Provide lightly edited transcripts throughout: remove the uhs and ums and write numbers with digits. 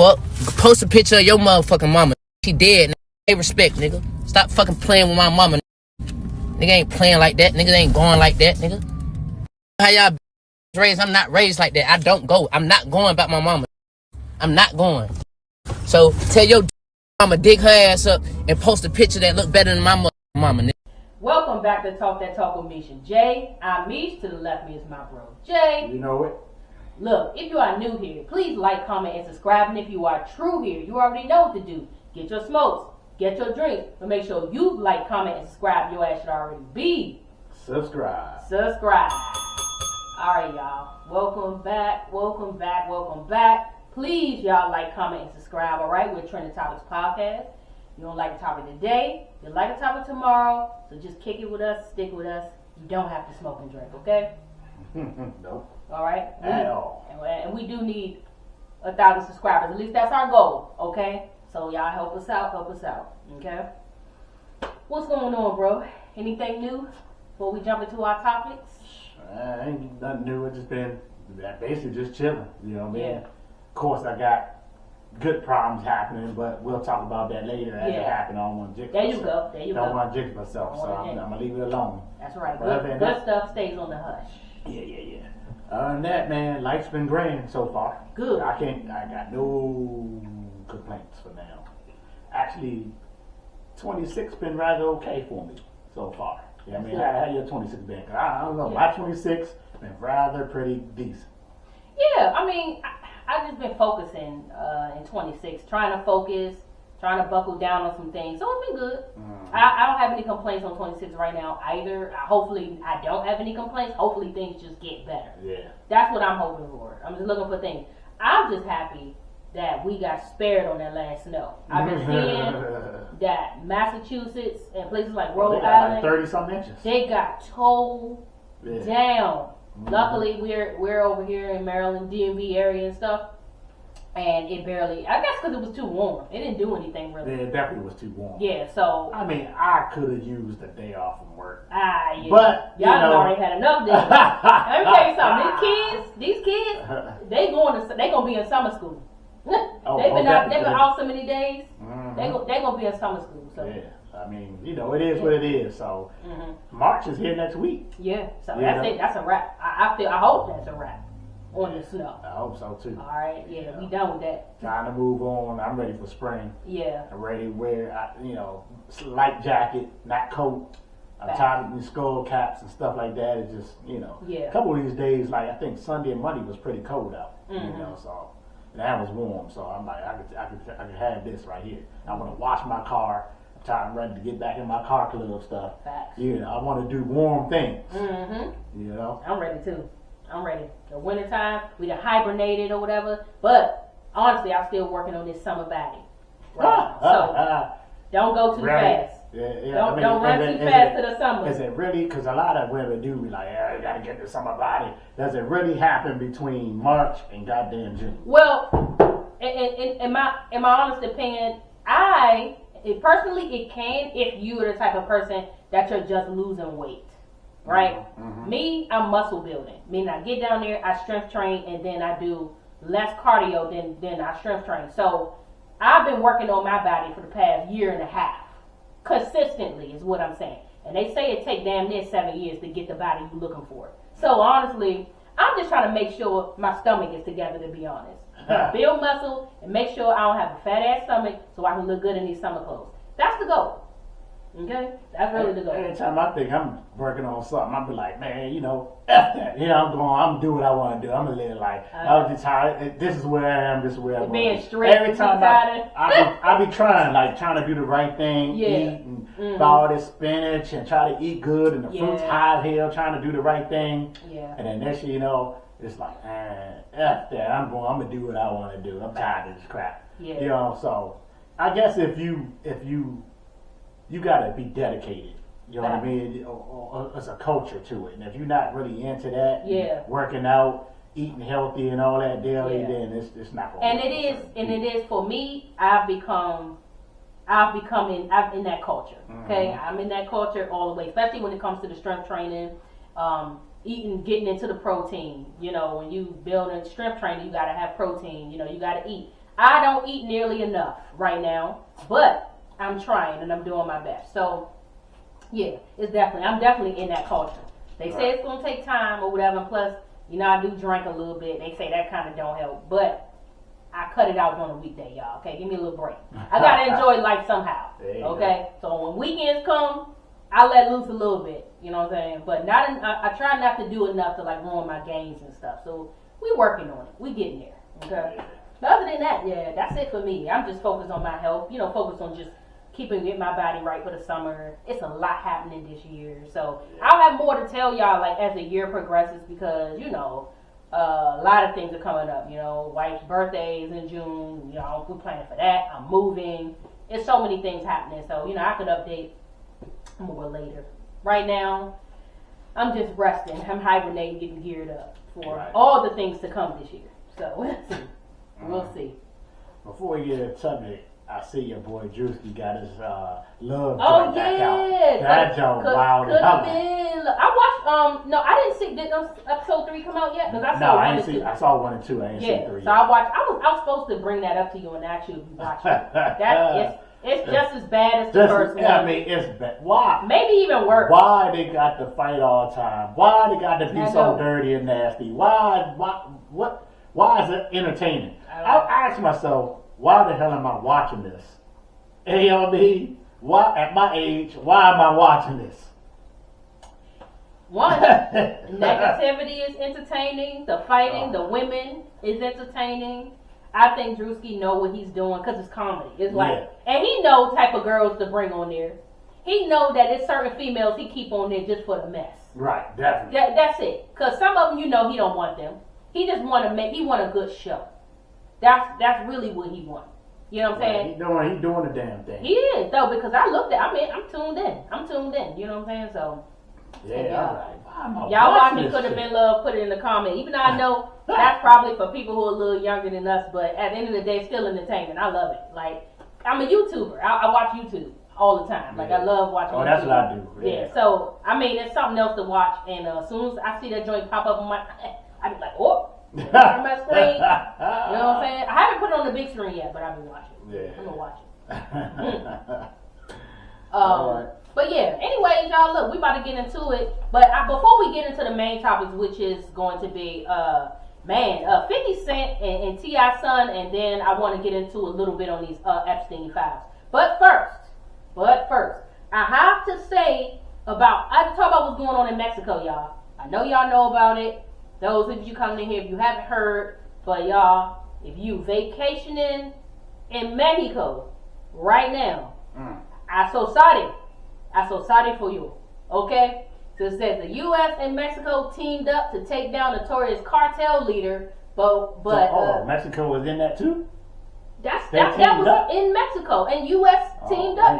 fuck? Post a picture of your motherfucking mama. She dead, nigga. Hey, respect, nigga. Stop fucking playing with my mama, nigga. Ain't playing like that. Niggas ain't going like that, nigga. How y'all raised? I'm not raised like that. I don't go. I'm not going about my mama. I'm not going. So tell your mama dig her ass up and post a picture that look better than my mama, nigga. Welcome back to Talk That Talk with Meesh and Jay. I'm Meesh. To the left of me is my bro Jay. You know it. Look, if you are new here, please like, comment, and subscribe. And if you are true here, you already know what to do. Get your smokes, get your drink, but make sure you like, comment, and subscribe. Your ass should already be subscribe. Alright, y'all. Welcome back. Please, y'all like, comment, and subscribe. Alright, we're Trending Topics Podcast. You don't like the topic today, you like the topic tomorrow, so just kick it with us, stick with us. You don't have to smoke and drink, okay? Nope. Alright? At all. And we do need 1,000 subscribers. At least that's our goal, okay? So y'all help us out, okay? What's going on, bro? Anything new before we jump into our topics? Ain't nothing new. It's just been basically just chilling. You know what I mean? Yeah. Of course, I got good problems happening, but we'll talk about that later as it happens. I don't want to jinx myself. There you don't go. want to jinx myself, so I'm going to leave it alone. That's right. But Good stuff stays on the hush. Yeah. Other than that, man, life's been grand so far. Good. I got no complaints for now. Actually, 26 been rather okay for me so far. Yeah, I mean, how your 26 been? Cause I don't know, my 26 been rather pretty decent. Yeah, I mean, I've just been focusing in 26, trying to focus, trying to buckle down on some things. So it's been good. Mm-hmm. I don't have any complaints on 26 right now either. Hopefully, I don't have any complaints. Hopefully, things just get better. Yeah. That's what I'm hoping for. I'm just looking for things. I'm just happy that we got spared on that last snow. I've been seeing that Massachusetts and places like Rhode Island, like 30-something inches. They got towed down. Mm-hmm. Luckily, we're over here in Maryland, DMV area and stuff, and it barely. I guess because it was too warm, it didn't do anything really. Yeah, it definitely was too warm. Yeah, so I mean, I could have used a day off from work. Yeah. But y'all already had enough days. Let me tell you something. These kids, they gonna be in summer school. They've been out so many days. Mm-hmm. They gonna be in summer school. So. Yeah. I mean, it is what it is. So March is here next week. Yeah, so that's it. That's a wrap. I hope that's a wrap on the snow. I hope so too. All right, we done with that. Time to move on. I'm ready for spring. Yeah. I'm ready to wear, light jacket, not coat. I'm tired of these skull caps and stuff like that. It's just, a couple of these days, like I think Sunday and Monday was pretty cold out. Mm-hmm. So that was warm. So I'm like, I could have this right here. I want to wash my car. I'm ready to get back in my car club stuff. Facts. I want to do warm things. Mm-hmm. I'm ready too. I'm ready. The wintertime, we done hibernated or whatever. But honestly, I'm still working on this summer body. Right now. So don't go too fast. Yeah. Don't run too fast to the summer. Is it really? Because a lot of women do be like, you got to get the summer body. Does it really happen between March and goddamn June? Well, in my honest opinion, personally, it can if you are the type of person that you're just losing weight, right? Mm-hmm. Me, I'm muscle building. Meaning I get down there, I strength train, and then I do less cardio than I strength train. So I've been working on my body for the past year and a half. Consistently is what I'm saying. And they say it take damn near 7 years to get the body you're looking for. So honestly, I'm just trying to make sure my stomach is together, to be honest. Build muscle and make sure I don't have a fat ass stomach so I can look good in these summer clothes. That's the goal. Okay? That's really the goal. Anytime I think I'm working on something, I'll be like, man, F that. I'm doing what I want to do. I'm going to live life. I'm just tired. This is where I am. This is where I'm being strict. Every time I be trying to do the right thing, eat and buy all this spinach and try to eat good and the fruits high as hell, trying to do the right thing. Yeah. And then next thing you know, it's like, F that. I'm going to do what I want to do. I'm tired of this crap. Yeah. So I guess if you got to be dedicated. You know what I mean? It's a culture to it. And if you're not really into that, working out, eating healthy and all that daily, then it's not going to work. And it is for me, I've become in that culture. Okay? Mm-hmm. I'm in that culture all the way, especially when it comes to the strength training, getting into the protein. When you build a strength training, you got to have protein. You got to eat. I don't eat nearly enough right now, but I'm trying and I'm doing my best. So, yeah, I'm definitely in that culture. They say it's going to take time or whatever, and plus, I do drink a little bit. They say that kind of don't help, but I cut it out during the weekday, y'all. Okay, give me a little break. I gotta enjoy life somehow. Okay, so when weekends come, I let loose a little bit. You know what I'm saying? But I try not to do enough to like ruin my gains and stuff. So we working on it. We getting there. Okay. But other than that, yeah, that's it for me. I'm just focused on my health. Focused on just keeping my body right for the summer. It's a lot happening this year, so I'll have more to tell y'all like as the year progresses because a lot of things are coming up. Wife's birthday is in June. We're planning for that. I'm moving. There's so many things happening. So, I could update more later. Right now, I'm just resting. I'm hibernating, getting geared up for all the things to come this year. So, we'll see. Before we get into the subject, I see your boy Drewski got his love joint back out. That joint wild as hell. I watched, no, I didn't see, did episode 3 come out yet? I saw 1 and 2, I didn't see 3 so I was supposed to bring that up to you and ask you if you watched it. It's just as bad as the first one. I mean, it's bad. Why? Maybe even worse. Why they got to fight all the time? Why they got to be so dirty and nasty? Why is it entertaining? I ask myself, why the hell am I watching this? Why, at my age, why am I watching this? One, negativity is entertaining. The fighting, the women is entertaining. I think Drewski know what he's doing because it's comedy. It's like, and he know type of girls to bring on there. He know that it's certain females he keep on there just for the mess. Right, definitely. That's it. Because some of them, he don't want them. He just want a good show. That's really what he wants. You know what I'm saying? He's doing the damn thing. He is though, because I looked at. I'm tuned in. You know what I'm saying? So y'all watch me could have been love. Put it in the comment. Even though I know that's probably for people who are a little younger than us, but at the end of the day, it's still entertainment. I love it. Like I'm a YouTuber. I watch YouTube all the time. Like I love watching. YouTube. That's what I do. Yeah. So I mean, it's something else to watch. And as soon as I see that joint pop up on my, I be like, oh. On my screen, you know what I'm saying? I haven't put it on the big screen yet, but I've been watching. Yeah, I'm gonna watch it. But yeah, anyways, y'all, look, we about to get into it. But before we get into the main topics, which is going to be 50 Cent and T.I. son, and then I want to get into a little bit on these Epstein Files. But first, I have to say I have to talk about what's going on in Mexico, y'all. I know y'all know about it. Those of you coming in here, if you haven't heard, but y'all, if you vacationing in Mexico right now, I so sorry for you. Okay? So it says the U.S. and Mexico teamed up to take down notorious cartel leader, but Mexico was in that too? That was in Mexico, and U.S. teamed up.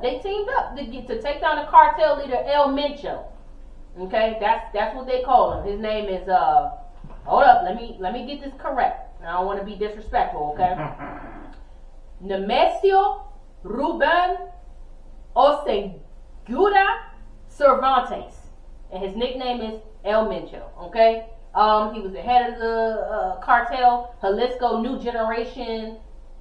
They teamed up to take down the cartel leader El Mencho. Okay, that's what they call him. His name is hold up, let me get this correct. I don't want to be disrespectful, okay? Nemesio Ruben Osegura Cervantes, and his nickname is El Mencho. Okay, he was the head of the cartel Jalisco New Generation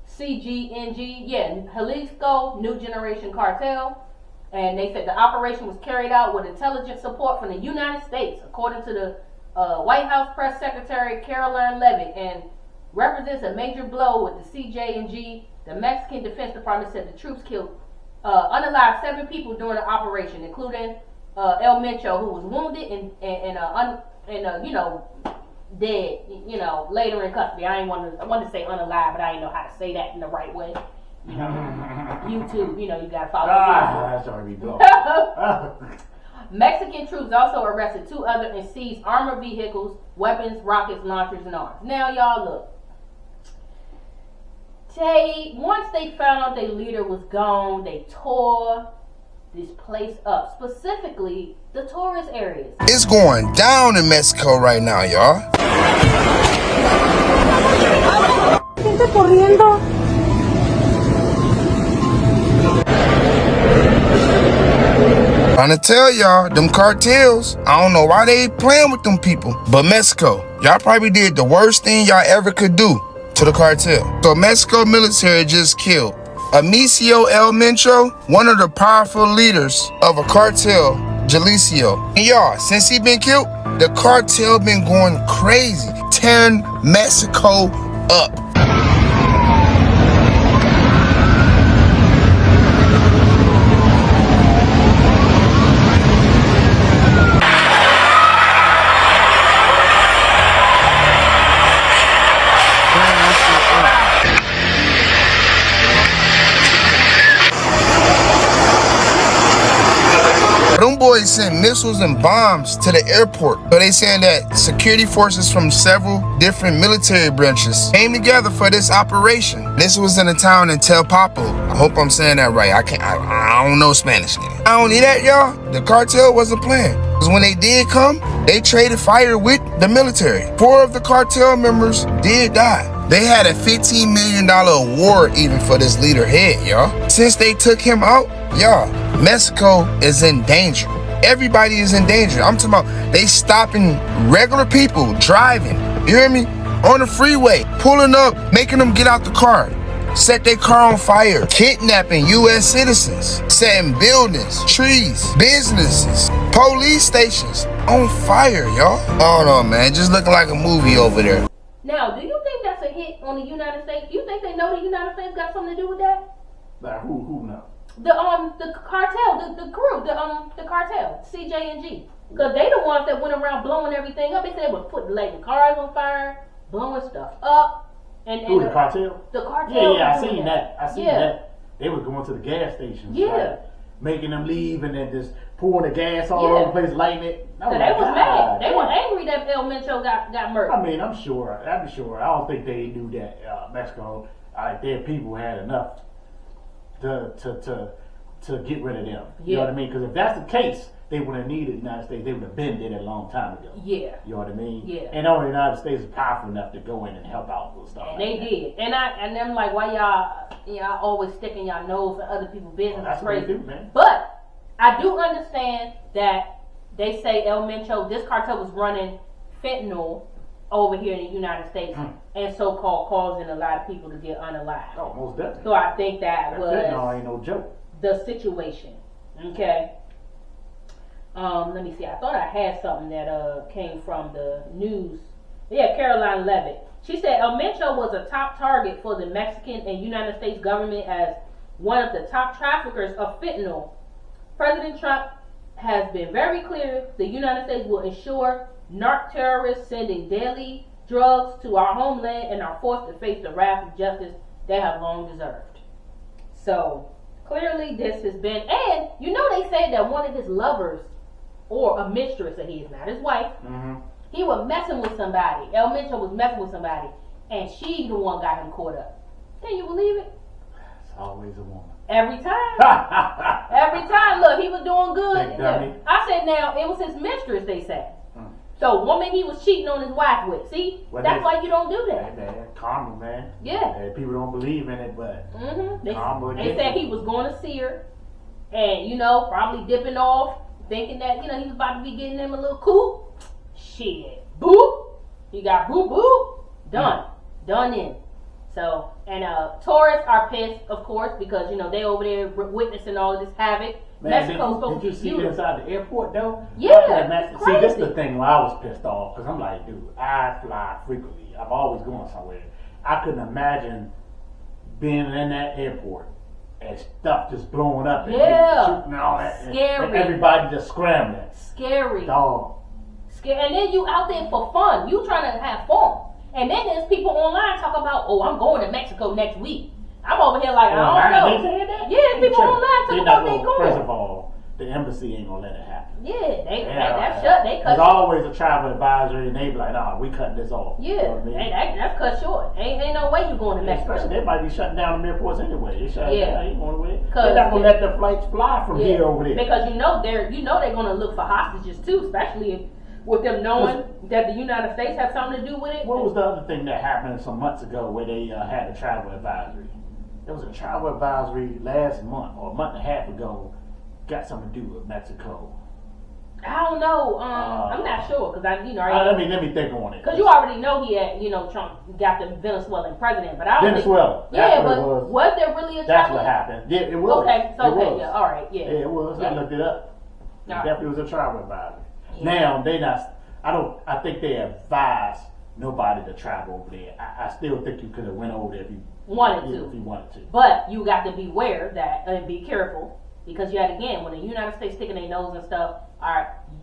CGNG. Yeah, Jalisco New Generation Cartel. And they said the operation was carried out with intelligence support from the United States, according to the White House Press Secretary Caroline Leavitt, and represents a major blow with the CJNG. The Mexican Defense Department said the troops killed unalived 7 people during the operation, including El Mencho, who was wounded and dead. Later in custody. I wanted to say unalive, but I didn't know how to say that in the right way. YouTube, you gotta follow. That's already blown. Mexican troops also arrested 2 other and seized armored vehicles, weapons, rockets, launchers, and arms. Now, y'all, look. Once they found out their leader was gone, they tore this place up, specifically the tourist areas. It's going down in Mexico right now, y'all. Trying to tell y'all, them cartels, I don't know why they playing with them people. But Mexico, y'all probably did the worst thing y'all ever could do. to the cartel. So Mexico military just killed Epstein El Mencho, one of the powerful leaders of a cartel, Jalisco. And y'all, since he been killed, the cartel been going crazy, tearing Mexico up. Them boys sent missiles and bombs to the airport. So they saying that security forces from several different military branches came together for this operation. This was in a town in Tel Papo. I hope I'm saying that right. I don't know Spanish. Not only that, y'all, the cartel wasn't playing. Because when they did come, they traded fire with the military. 4 of the cartel members did die. They had a $15 million award even for this leader head, y'all. Since they took him out, y'all, Mexico is in danger. Everybody is in danger. I'm talking about they stopping regular people driving, you hear me, on the freeway, pulling up, making them get out the car, set their car on fire, kidnapping U.S. citizens, setting buildings, trees, businesses, police stations on fire, y'all. Oh no, man, just looking like a movie over there. Now, do you think that's a hit on the United States? You think they know the United States got something to do with that? Like who knows? The cartel, the crew, the cartel, CJ and G, because they the ones that went around blowing everything up. They said they was putting lighting cars on fire, blowing stuff up, and who, the cartel? The cartel. Yeah, I seen that. That. They was going to the gas stations, like, making them leave and then just pouring the gas all over the place, lighting it. So they was mad. They were angry that El Mencho got murdered. I mean, I'm sure. I don't think they knew that Mexico, their people had enough to get rid of them. You know what I mean? Because if that's the case, they would have needed the United States. They would have been dead a long time ago. Yeah. You know what I mean? Yeah. And only the United States is powerful enough to go in and help out with stuff. And they did. And I'm like, why y'all always sticking y'all nose in other people's business? Well, that's crazy. what they do, man. But I do understand that they say El Mencho, this cartel was running fentanyl over here in the United States and so-called causing a lot of people to get unalived. Oh, most definitely. So I think that was fentanyl ain't no joke. The situation. Okay. Let me see. I thought I had something that came from the news. Yeah, Caroline Levitt. She said El Mencho was a top target for the Mexican and United States government as one of the top traffickers of fentanyl. President Trump has been very clear the United States will ensure narc terrorists sending deadly drugs to our homeland and are forced to face the wrath of justice they have long deserved. So clearly this has been, and you know they say that one of his lovers or a mistress of his, not his wife, he was messing with somebody. El Mencho was messing with somebody, and she the one got him caught up. Can you believe it? It's always a woman. Every time. Every time. Look, he was doing good. I said now, it was his mistress, they said. So, woman he was cheating on his wife with. See? That's why you don't do that. Man, karma, man. Yeah. People don't believe in it, but They said he was going to see her and, probably dipping off, thinking that, he was about to be getting them a little coup. Shit. Boop. He got boop, boop. Done. Done in. So, and tourists are pissed, of course, because, they over there witnessing all of this havoc. Man, did you see inside the airport, though? Yeah, see, this is the thing where I was pissed off, because I'm like, dude, I fly frequently. I'm always going somewhere. I couldn't imagine being in that airport and stuff just blowing up and shooting and all that. Scary. And everybody just scrambling. Scary. Dog. And then you out there for fun. You trying to have fun. And then there's people online talking about, I'm going to Mexico next week. I'm over here like, I don't know. They said that? Yeah, people online talking about they going. First of all, the embassy ain't gonna let it happen. Yeah, that's shut. They cut. There's always a travel advisory, and they be like, "Nah, we cutting this off." Yeah, you know what I mean? that's cut short. Ain't no way you going to Mexico. Especially they might be shutting down the airports anyway. They shut down. Ain't going away. They're not gonna let the flights fly from here over there. Because they're gonna look for hostages too, especially with them knowing that the United States has something to do with it. What was the other thing that happened some months ago where they had a travel advisory? There was a travel advisory last month or a month and a half ago. Got something to do with Mexico. I don't know. I'm not sure because let me think on it. Because you already know he had, Trump got the Venezuelan president, but I don't Venezuela. think. Yeah, but was there really a? That's what happened. Yeah, it was. Okay, so was. all right, yeah. Yeah, it was. Yeah. I looked it up. It definitely was a travel advisor. Yeah. Now they not. I think they advised nobody to travel over there. I still think you could have went over there if you wanted to. If you wanted to. But you got to beware that and be careful. Because yet again, when the United States sticking their nose and stuff,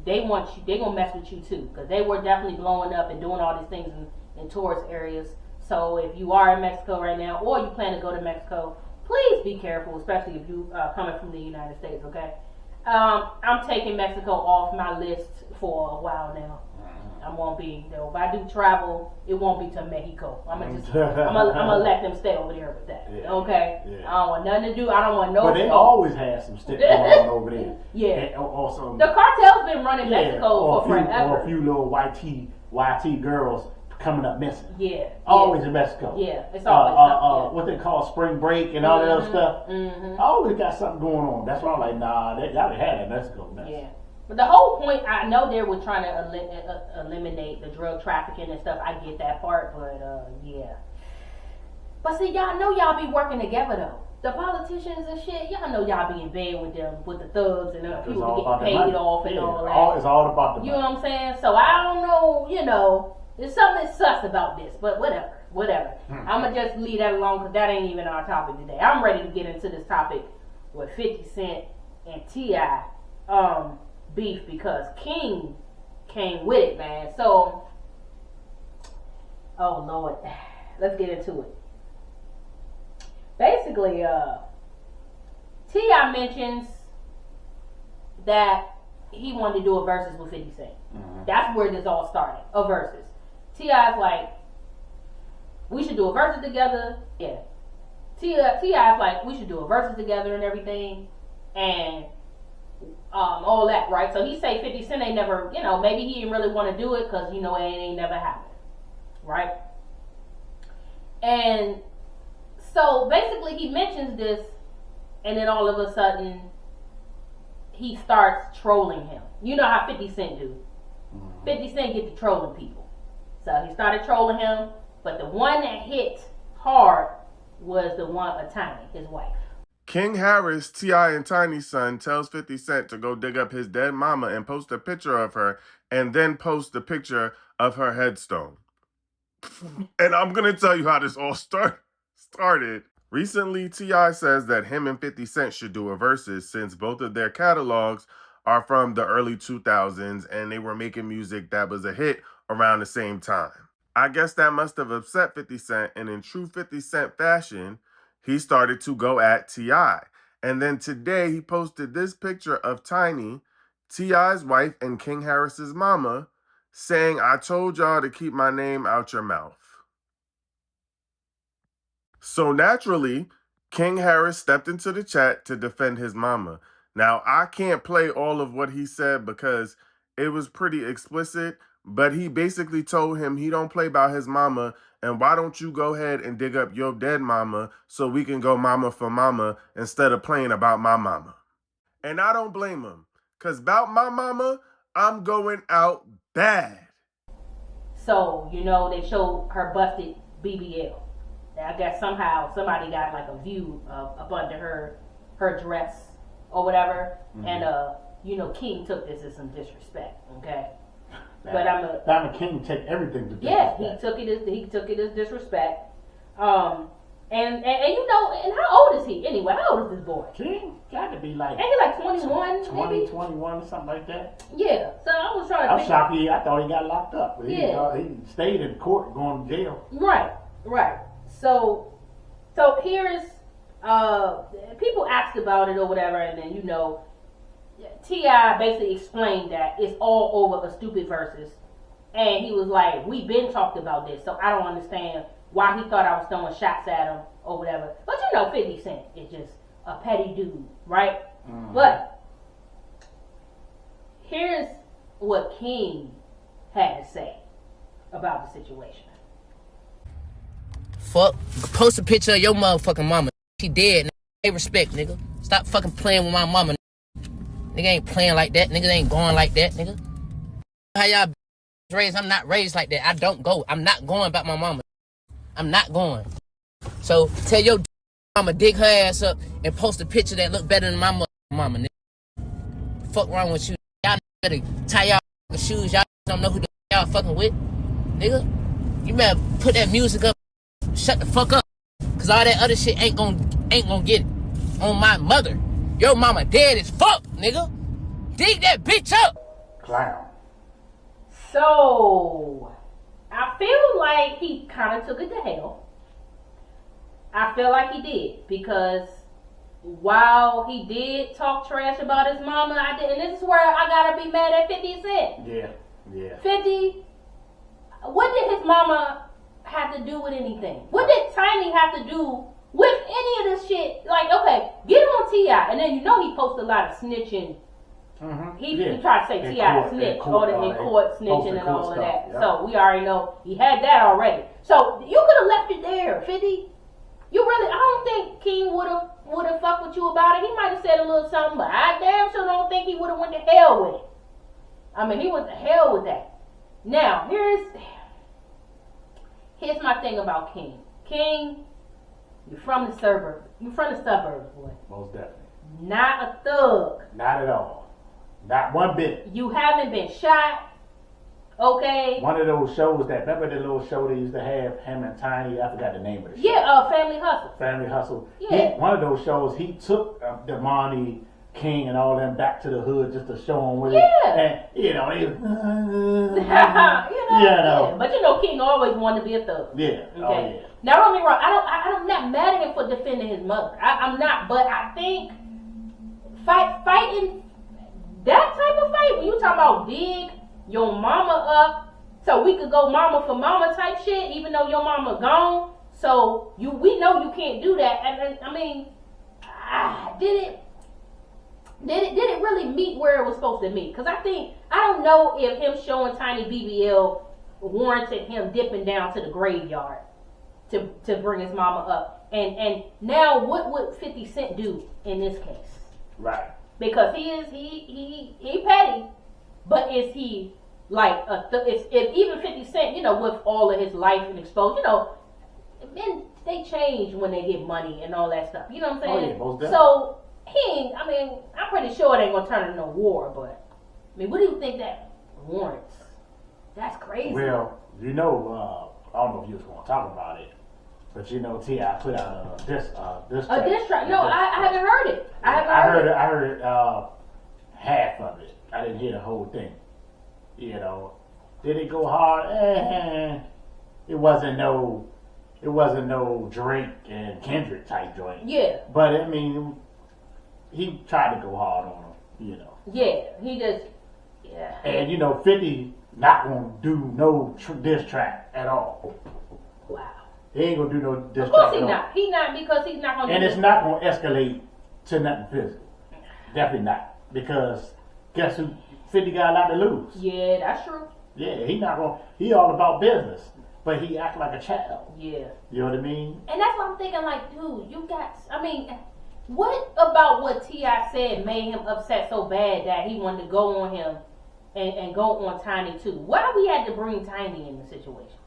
they want you. They gonna mess with you too, because they were definitely blowing up and doing all these things in tourist areas. So if you are in Mexico right now, or you plan to go to Mexico, please be careful, especially if you coming from the United States. Okay, I'm taking Mexico off my list for a while now. I won't be. If I do travel, it won't be to Mexico. I'm gonna let them stay over there with that. Yeah, okay. Yeah. I don't want nothing to do. I don't want no. But they always have some shit going on over there. Yeah. And also, the cartel's been running Mexico for forever. Or a few little YT girls coming up missing. Yeah. Always in Mexico. Yeah. It's always what they call spring break and all that other stuff. Mm-hmm. Always got something going on. That's why I'm like, nah, y'all had that in Mexico. Yeah. But the whole point, I know they were trying to eliminate the drug trafficking and stuff. I get that part, but yeah. But see, y'all know y'all be working together though. The politicians and shit, y'all know y'all be in bed with them, with the thugs and the people to get paid off and all that. It's all about the money. You know what I'm saying? So I don't know, there's something sus about this, but whatever. I'm going to just leave that alone because that ain't even our topic today. I'm ready to get into this topic with 50 Cent and T.I. Beef because King came with it, man. So, oh Lord, let's get into it. Basically, T.I. mentions that he wanted to do a versus with 50 Cent. Mm-hmm. That's where this all started, a versus. T.I.'s like, we should do a versus together. Yeah. T.I.'s like, we should do a versus together and everything. And all that, right? So he say 50 Cent ain't never, maybe he didn't really want to do it because, it ain't never happened, right? And so basically he mentions this and then all of a sudden he starts trolling him. You know how 50 Cent do. 50 Cent get to trolling people. So he started trolling him, but the one that hit hard was the one of Tiny, his wife. King Harris, T.I. and Tiny's son, tells 50 Cent to go dig up his dead mama and post a picture of her and then post the picture of her headstone. And I'm going to tell you how this all started. Recently, T.I. says that him and 50 Cent should do a versus since both of their catalogs are from the early 2000s and they were making music that was a hit around the same time. I guess that must have upset 50 Cent, and in true 50 Cent fashion, he started to go at T.I. And then today he posted this picture of Tiny, T.I.'s wife and King Harris's mama, saying, "I told y'all to keep my name out your mouth." So naturally, King Harris stepped into the chat to defend his mama. Now, I can't play all of what he said because it was pretty explicit, but he basically told him he don't play about his mama, and why don't you go ahead and dig up your dead mama so we can go mama for mama instead of playing about my mama. And I don't blame him, because about my mama, I'm going out bad. So, they showed her busted BBL. I guess somehow somebody got like a view up under her dress or whatever. Mm-hmm. And, King took this as some disrespect, okay? But King take everything to disrespect. Yeah, he took it as disrespect. And how old is he anyway? How old is this boy? King got to be like. Ain't he like 21? 20, maybe? 21, something like that. Yeah. So I was trying to. I'm shocked. I thought he got locked up. He stayed in court, going to jail. Right. So here's people asked about it or whatever, and then T.I. basically explained that it's all over a stupid versus, and he was like, "We've been talked about this, so I don't understand why he thought I was throwing shots at him or whatever." But 50 Cent is just a petty dude, right? Mm-hmm. But here's what King had to say about the situation. Fuck, post a picture of your motherfucking mama. She dead. Pay respect, nigga. Stop fucking playing with my mama. Nigga Nigga ain't playing like that. Niggas ain't going like that, nigga. How y'all raised? I'm not raised like that. I don't go. I'm not going about my mama. I'm not going. So tell your mama dig her ass up and post a picture that look better than my mama, nigga. Fuck wrong with you? Y'all better tie y'all shoes. Y'all don't know who the y'all fucking with, nigga. You better put that music up. Shut the fuck up. Cause all that other shit ain't gonna get it. On my mother. Your mama dead as fuck, nigga. Dig that bitch up. Clown. So, I feel like he kind of took it to hell. I feel like he did. Because while he did talk trash about his mama, and this is where I gotta be mad at 50 Cent. Yeah. 50, what did his mama have to do with anything? What did Tiny have to do with any of this shit? Like, okay, get him on T.I. And then you know he posted a lot of snitching. Mm-hmm. He tried to say T.I. snitch, all the in court snitching and all of that. Yep. So we already know he had that already. So you could have left it there, 50. You really, I don't think King would have fucked with you about it. He might have said a little something, but I damn sure don't think he would have went to hell with it. I mean, he went to hell with that. Now, here's my thing about King. King, you're from the suburbs. You're from the suburbs, boy. Most definitely. Not a thug. Not at all. Not one bit. You haven't been shot. Okay. One of those shows remember the little show they used to have, him and Tiny, I forgot the name of the show. Yeah, Family Hustle. Family Hustle. Yeah. One of those shows, he took Damani, King, and all them back to the hood just to show them with Yeah. it. And, you know, they Yeah. But you know, King always wanted to be a thug. Yeah. Okay. Oh, yeah. Now, don't get me wrong. I'm not mad at him for defending his mother. I'm not. But I think fighting that type of fight, when you talk about dig your mama up so we could go mama for mama type shit, even though your mama gone. So we know you can't do that. And I mean, did it really meet where it was supposed to meet? Because I don't know if him showing Tiny BBL warranted him dipping down to the graveyard to bring his mama up. And now what would 50 Cent do in this case? Right. Because he petty, but is he like if even 50 Cent, you know, with all of his life and exposure, you know, men, they change when they get money and all that stuff. You know what I'm saying? Oh, yeah, most definitely. So I'm pretty sure it ain't gonna turn into no war, but I mean, what do you think that warrants? That's crazy. Well, you know, I don't know if you was gonna talk about it, but you know, T.I. put out this track. No, I haven't heard it. I heard half of it. I didn't hear the whole thing. You know, did it go hard? It wasn't no Drake and Kendrick type joint. Yeah. But I mean, he tried to go hard on him. You know. Yeah. He just. Yeah. And you know, 50 not gonna do no diss track at all. Wow. He ain't gonna do no diss track. Of course he's not. He's not, because he's not gonna. And it's not gonna escalate to nothing physical. Definitely not. Because guess who? 50 got a lot to lose. Yeah, that's true. Yeah, he all about business. But he act like a child. Yeah. You know what I mean? And that's what I'm thinking, like, dude, what about what T.I. said made him upset so bad that he wanted to go on him and go on Tiny too? Why we had to bring Tiny in the situation?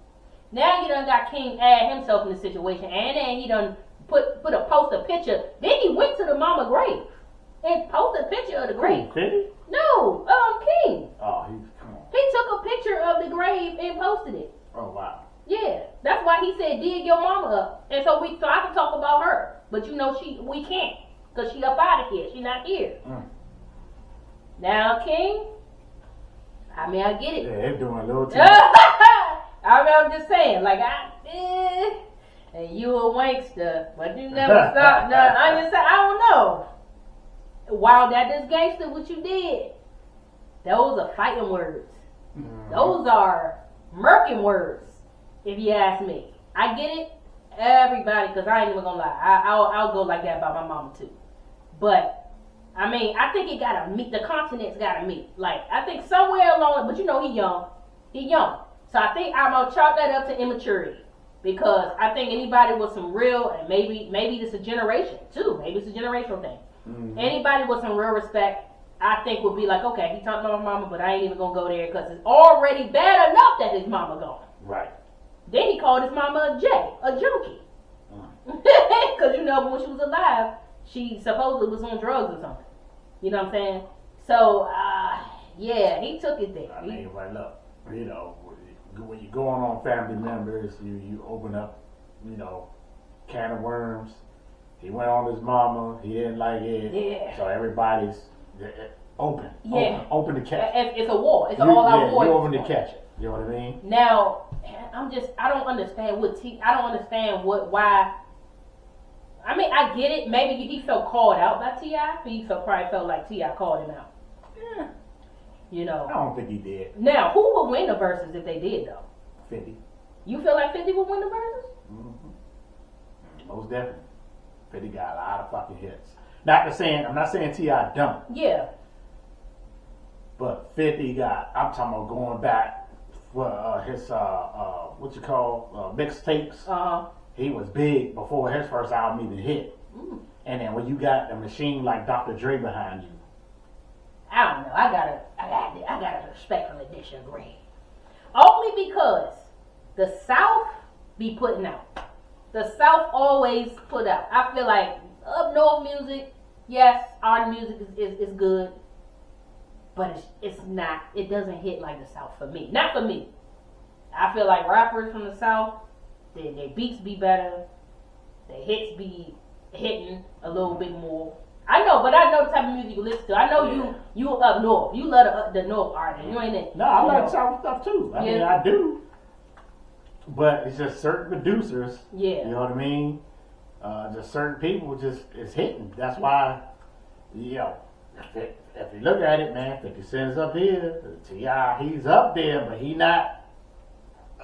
Now you done got King add himself in the situation, and then he done post a picture. Then he went to the mama grave and posted a picture of the grave. King? No, King. Oh, come on. He took a picture of the grave and posted it. Oh, wow. Yeah, that's why he said dig your mama up, and so I can talk about her, but you know we can't, cause she up out of here. She not here. Now, King, I mean, I get it. Yeah, they're doing a little too I'm just saying, like and you a wankster, but you never stop. I'm just saying, I don't know. While that is gangster, what you did, those are fighting words. Those are murking words. If you ask me, I get it, everybody, because I ain't even gonna lie. I'll go like that about my mama too. But I mean, I think it gotta meet. The continents gotta meet. Like, I think somewhere along, but you know, he young. So I think I'm gonna chalk that up to immaturity, because I think anybody with some real, and maybe this is a generation too. Maybe it's a generational thing. Anybody with some real respect I think would be like, okay, he talked about my mama, but I ain't even gonna go there because it's already bad enough that his mama gone. Right. Then he called his mama a J, a junkie. Because when she was alive, she supposedly was on drugs or something. You know what I'm saying? So, yeah, he took it there. I mean, right, look, when you're going on family members, you open up, can of worms. He went on his mama. He didn't like it. Yeah. So everybody's open. Yeah. Open to catch it. It's a war. It's an all-out war. You're open to catch it. You know what I mean? Now, I don't understand why. I mean, I get it. Maybe he felt called out by T.I. He probably felt like T.I. called him out. Yeah. I don't think he did. Now, who would win the verses if they did, though? 50. You feel like 50 would win the verses? Mm-hmm. Most definitely. 50 got a lot of fucking hits. I'm not saying T.I. don't. Yeah. But 50 got, I'm talking about going back for his, mixtapes. Uh-huh. He was big before his first album even hit. And then when you got a machine like Dr. Dre behind you. I don't know. I gotta respectfully disagree. Only because the South be putting out. The South always put out. I feel like up north music, yes, our music is good, but it's not. It doesn't hit like the South for me. Not for me. I feel like rappers from the South, their beats be better, their hits be hitting a little bit more. I know the type of music you listen to. I know you up north. You love the north artists. You ain't it? No, I like South stuff too. I mean, I do. But it's just certain producers. Yeah. You know what I mean? Just certain people it's hitting. That's why, if you look at it, man, 50 Cent's up here. T.I., he's up there, but he not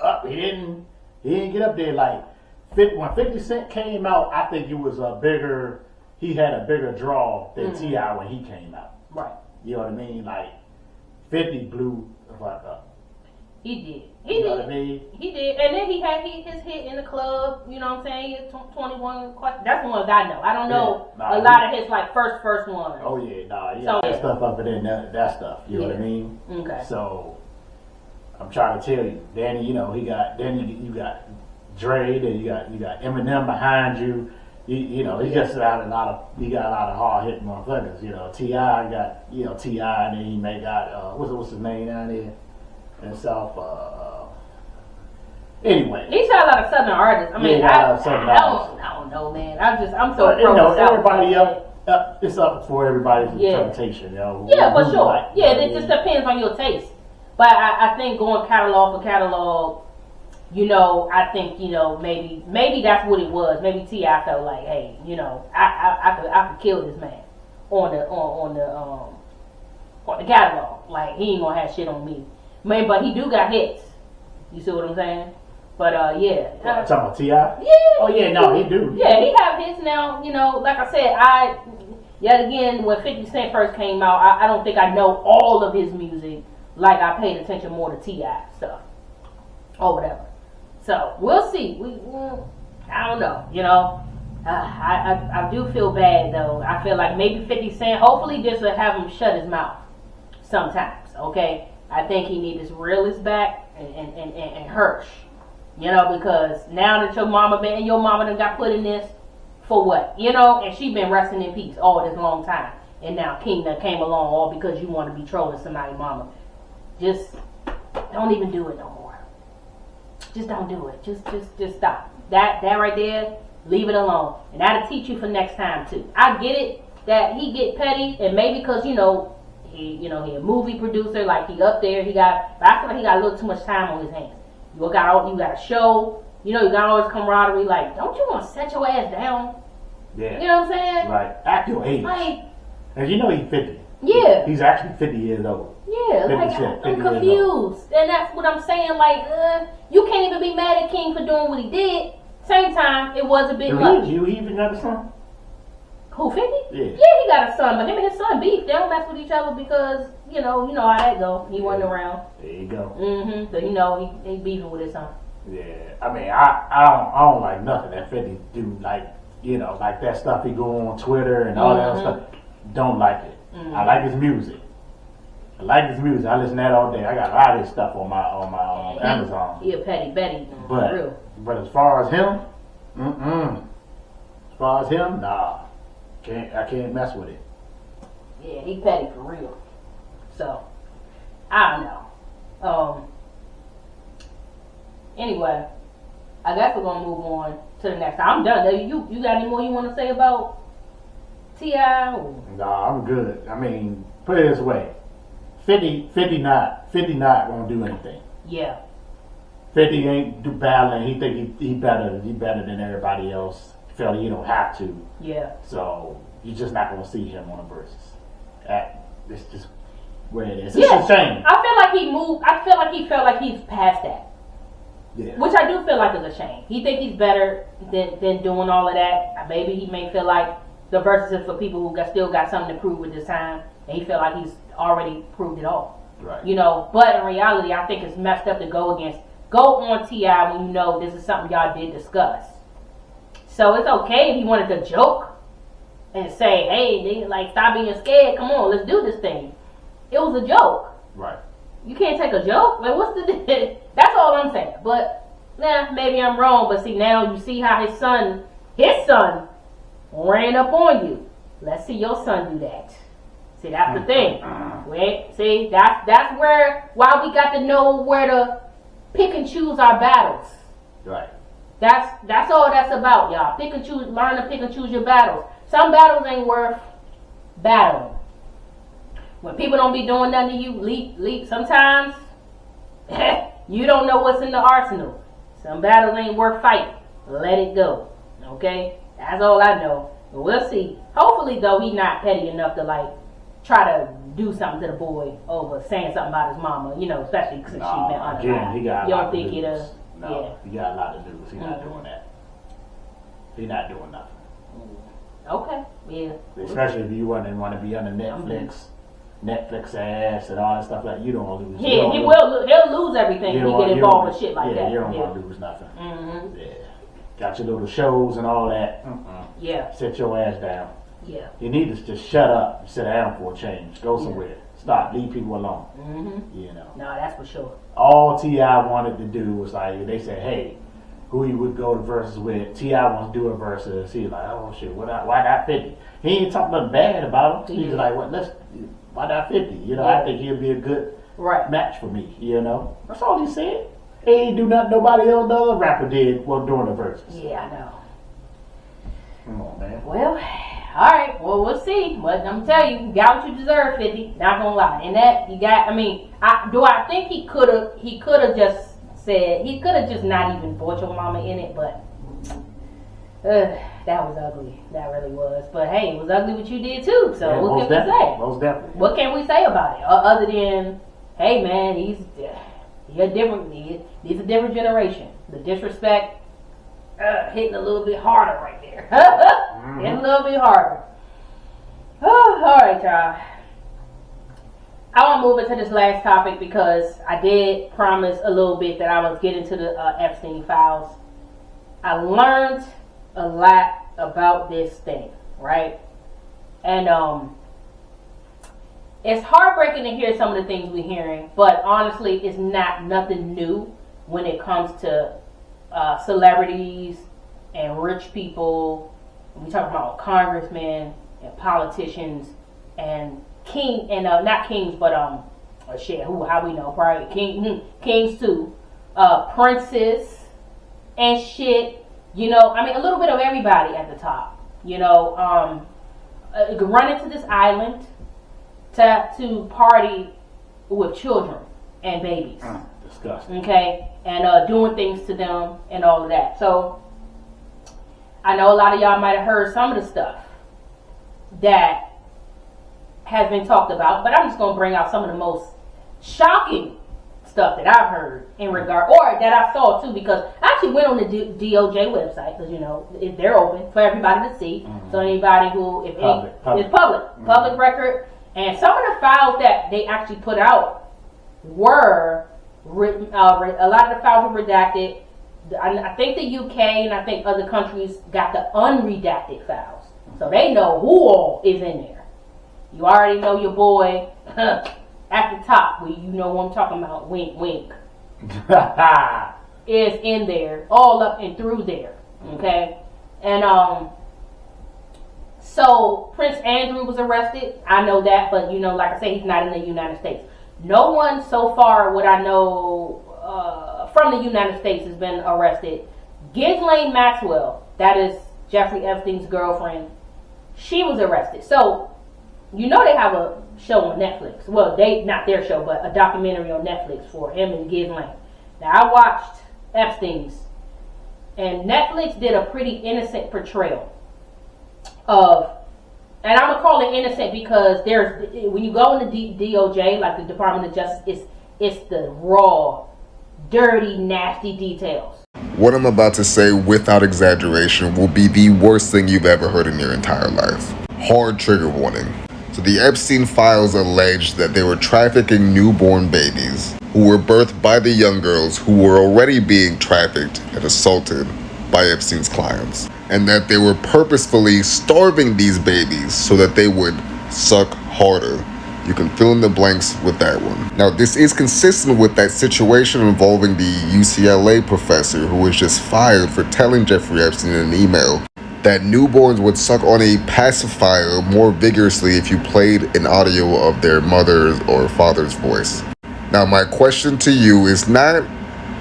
up. He didn't get up there like when 50 Cent came out. I think it was he had a bigger draw than T.I. when he came out. Right. You know what I mean? Like 50 blew the fuck up. He did. You know what I mean? He did. And then he had his hit in the club, you know what I'm saying? 21 questions. That's the ones I know. I don't know a lot of his like first ones. Oh yeah, that stuff up in there, that stuff. You know what I mean? Okay. So I'm trying to tell you, Danny, you got Dre, then you got Eminem behind you. He just got a lot of hard hitting motherfuckers. T.I. got T.I. and then he may got what's his name down there in South. Anyway, he's got a lot of Southern artists. I mean, I don't know, man. I'm so pro everybody up. It's up for everybody's interpretation. Yeah, for sure. It just depends on your taste. But I think going catalog for catalog. I think maybe that's what it was. Maybe T.I. felt like, hey, I could kill this man on the catalog. Like he ain't gonna have shit on me, man. But he do got hits. You see what I'm saying? But yeah. Talking about T.I.? Yeah. Oh yeah, no, he do. Yeah, he have hits now. Like I said, yet again when 50 Cent first came out, I don't think I know all of his music. Like I paid attention more to T.I. stuff or whatever. So we'll see. I don't know. I do feel bad though. I feel like maybe 50 Cent. Hopefully this will have him shut his mouth sometimes. Okay. I think he needs his realist back and Hirsch. Because now that your mama done got put in this for what? And she been resting in peace all this long time. And now King done came along all because you want to be trolling somebody's mama. Just don't even do it no more. Just don't do it. Just stop. That right there, leave it alone. And that'll teach you for next time too. I get it that he get petty and maybe because he a movie producer, like he up there, but I feel like he got a little too much time on his hands. You got a show, you got all this camaraderie, like don't you want to set your ass down? Yeah. You know what I'm saying? Right. Act your age. Like, and he's 50. Yeah. He's actually 50 years old. Yeah, I'm confused. And that's what I'm saying. Like, you can't even be mad at King for doing what he did. Same time, it was a bit much. You even got a son? Who, 50? Yeah. Yeah, he got a son, but him and his son beef. They don't mess with each other because, you know how that go. He wasn't around. There you go. Mm-hmm. So, he beefing with his son. Yeah. I mean, I don't like nothing that 50 do. Like, like that stuff he go on Twitter and all that stuff. don't like it. I like his music. I listen to that all day. I got a lot of his stuff on my Amazon. He a petty Betty. But as far as him, nah. I can't mess with it. Yeah, he petty for real. So, I don't know. Anyway, I guess we're gonna move on to the next. I'm done. You got any more you want to say about T.I.? Nah, I'm good. I mean, put it this way: 50 not gonna do anything. Yeah. 50 ain't do battling. He think he better than everybody else. Felt he don't have to. Yeah. So you're just not gonna see him on the verses. It's just where it is. It's a shame. I feel like he moved. I feel like he felt like he's past that. Yeah. Which I do feel like is a shame. He think he's better than doing all of that. Maybe he may feel like the verses is for people who still got something to prove at this time, and he feel like he's already proved it all. Right. But in reality, I think it's messed up to go on T.I. when you know this is something y'all did discuss. So it's okay if he wanted to joke and say, hey, nigga, like, stop being scared. Come on, let's do this thing. It was a joke. Right. You can't take a joke. Like, what's the... That's all I'm saying. But, maybe I'm wrong. But see, now you see how his son ran up on you. Let's see your son do that. See, that's the thing. Wait, see, that's why we got to know where to pick and choose our battles. Right. That's all that's about, y'all. Pick and choose. Learn to pick and choose your battles. Some battles ain't worth battling. When people don't be doing nothing to you, leap. Sometimes you don't know what's in the arsenal. Some battles ain't worth fighting. Let it go. Okay? That's all I know. But we'll see. Hopefully, though, he not petty enough to try to do something to the boy over saying something about his mama. Especially since she been on he got a lot to lose. He got a lot to lose. He's not doing that. He's not doing nothing. Okay. Yeah. Especially if you want to be on the Netflix ass and all that stuff you don't lose. Yeah, he'll lose everything if he get involved with shit like that. You don't want to lose nothing. Yeah. Got your little shows and all that. Yeah. Sit your ass down. Yeah. You need to just shut up and sit down for a change. Go somewhere. Stop. Leave people alone. No, that's for sure. All T.I. wanted to do was they said, hey, who he would go to verses with. T.I. wants to do a versus. He's like, oh shit, why not 50? He ain't talking nothing bad about him. He's like, why not 50? I think he'll be a good match for me. That's all he said. He ain't do nothing nobody else, the other rapper did during the verses. Yeah, I know. Come on, man. Well, alright, we'll see. But I'm telling you got what you deserve, 50. Not gonna lie. And that you got, I think he could have just said, he could have just not even brought your mama in it, but that was ugly. That really was. But hey, it was ugly what you did too. So yeah, what can we say? Most definitely. What can we say about it? Other than, hey man, he's a different generation. The disrespect hitting a little bit harder right there. Hitting a little bit harder. All right, y'all. I want to move into this last topic because I did promise a little bit that I was getting to the Epstein Files. I learned a lot about this thing, right? And it's heartbreaking to hear some of the things we're hearing, but honestly, it's nothing new when it comes to celebrities and rich people. We talk about congressmen and politicians and not kings, but how we know, probably kings too, princes and shit. A little bit of everybody at the top. Run into this island to party with children and babies. Disgusting. Okay, and doing things to them and all of that. So I know a lot of y'all might have heard some of the stuff that has been talked about, but I'm just going to bring out some of the most shocking stuff that I've heard in regard, or that I saw too, because I actually went on the DOJ website, because they're open for everybody to see. So anybody who, it's public record, and some of the files that they actually put out were written, a lot of the files were redacted. I think the UK and I think other countries got the unredacted files, so they know who all is in there. You already know your boy at the top, where you know what I'm talking about, wink, wink, is in there, all up and through there, okay? And so Prince Andrew was arrested. I know that, but you know, like I say, he's not in the United States. No one so far, what I know from the United States, has been arrested. Ghislaine Maxwell, that is Jeffrey Epstein's girlfriend, she was arrested. So, you know they have a show on Netflix. Well, not their show, but a documentary on Netflix for him and Ghislaine. Now, I watched Epstein's, and Netflix did a pretty innocent portrayal of, and I'm going to call it innocent because when you go into DOJ, like the Department of Justice, it's the raw, dirty, nasty details. What I'm about to say, without exaggeration, will be the worst thing you've ever heard in your entire life. Hard trigger warning. So the Epstein Files alleged that they were trafficking newborn babies who were birthed by the young girls who were already being trafficked and assaulted by Epstein's clients, and that they were purposefully starving these babies so that they would suck harder. You can fill in the blanks with that one. Now, this is consistent with that situation involving the UCLA professor who was just fired for telling Jeffrey Epstein in an email that newborns would suck on a pacifier more vigorously if you played an audio of their mother's or father's voice. Now, my question to you is not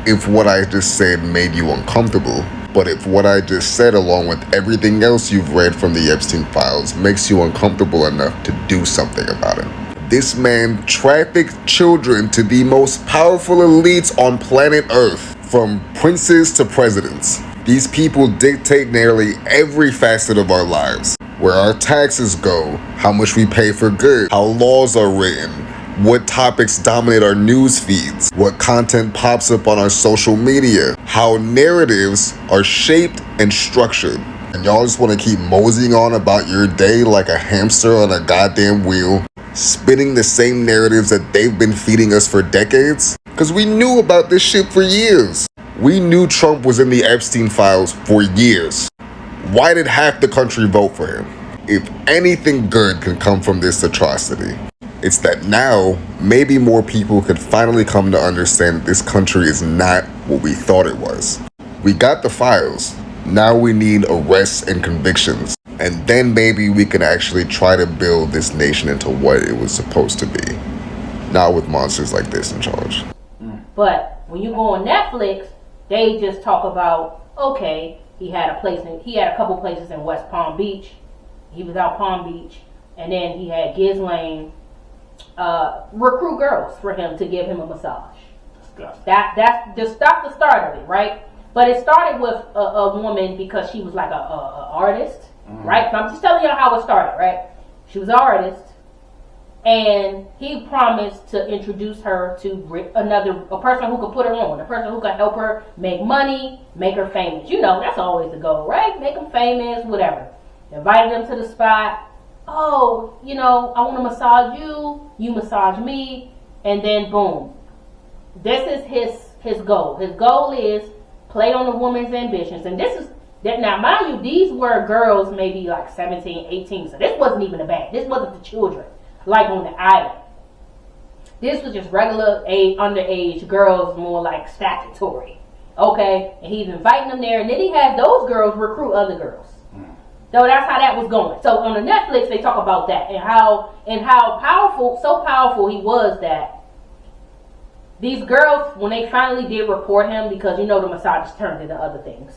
if what I just said made you uncomfortable, but if what I just said, along with everything else you've read from the Epstein Files, makes you uncomfortable enough to do something about it. This man trafficked children to the most powerful elites on planet Earth, from princes to presidents. These people dictate nearly every facet of our lives. Where our taxes go, how much we pay for goods, how laws are written, what topics dominate our news feeds, what content pops up on our social media, how narratives are shaped and structured. And y'all just want to keep moseying on about your day like a hamster on a goddamn wheel, spinning the same narratives that they've been feeding us for decades? Because we knew about this shit for years. We knew Trump was in the Epstein Files for years. Why did half the country vote for him? If anything good can come from this atrocity, it's that now maybe more people could finally come to understand that this country is not what we thought it was. We got the files. Now we need arrests and convictions. And then maybe we can actually try to build this nation into what it was supposed to be. Not with monsters like this in charge. But when you go on Netflix, they just talk about, okay, he had a couple places in West Palm Beach. He was out Palm Beach, and then he had Ghislaine recruit girls for him to give him a massage. That's the start of it, right? But it started with a woman because she was like a artist, right? So I'm just telling you how it started, right? She was an artist, and he promised to introduce her to a person who could put her on, a person who could help her make money, make her famous. You know, that's always the goal, right? Make them famous, whatever. Invited them to the spot. Oh, you know, I want to massage you. You massage me, and then boom. This is his goal. His goal is play on the woman's ambitions, and this is that. Now, mind you, these were girls maybe like 17, 18, so this wasn't even this wasn't the children like on the island. This was just regular underage girls, more like statutory. Okay, and he's inviting them there, and then he had those girls recruit other girls. So that's how that was going. So on the Netflix, they talk about that and how powerful he was that these girls, when they finally did report him, because you know the massage turned into other things.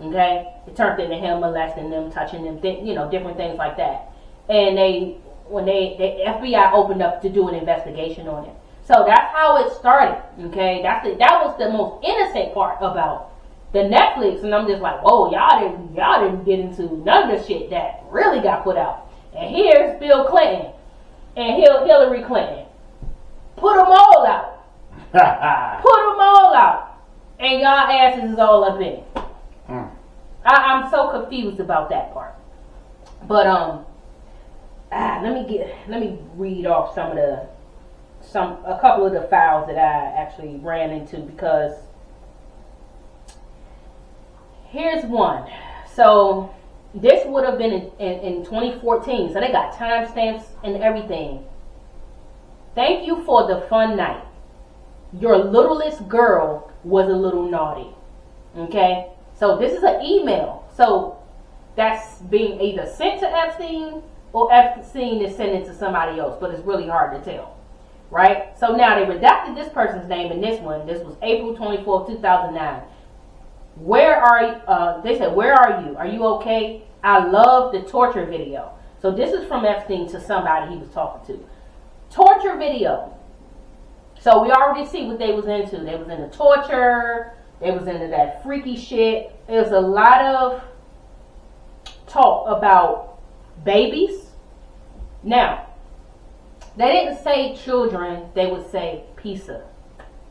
Okay, it turned into him molesting them, touching them, different things like that. And the FBI opened up to do an investigation on it. So that's how it started. Okay, that was the most innocent part about the Netflix, and I'm just like, whoa, y'all didn't get into none of the shit that really got put out. And here's Bill Clinton and Hillary Clinton. Put them all out. Put them all out. And y'all asses is all up in it. I'm so confused about that part. But let me read off a couple of the files that I actually ran into, because here's one. So This would have been in 2014, so they got timestamps and everything. Thank you for the fun night. Your littlest girl was a little naughty. Okay? So this is an email. So that's being either sent to Epstein or Epstein is sending it to somebody else, but it's really hard to tell. Right? So now they redacted this person's name in this one. This was April 24th, 2009. Where are you? They said, where are you? Are you okay? I love the torture video. So this is from Epstein to somebody he was talking to. Torture video. So we already see what they was into. They was into torture. They was into that freaky shit. There's a lot of talk about babies. Now, they didn't say children. They would say pizza.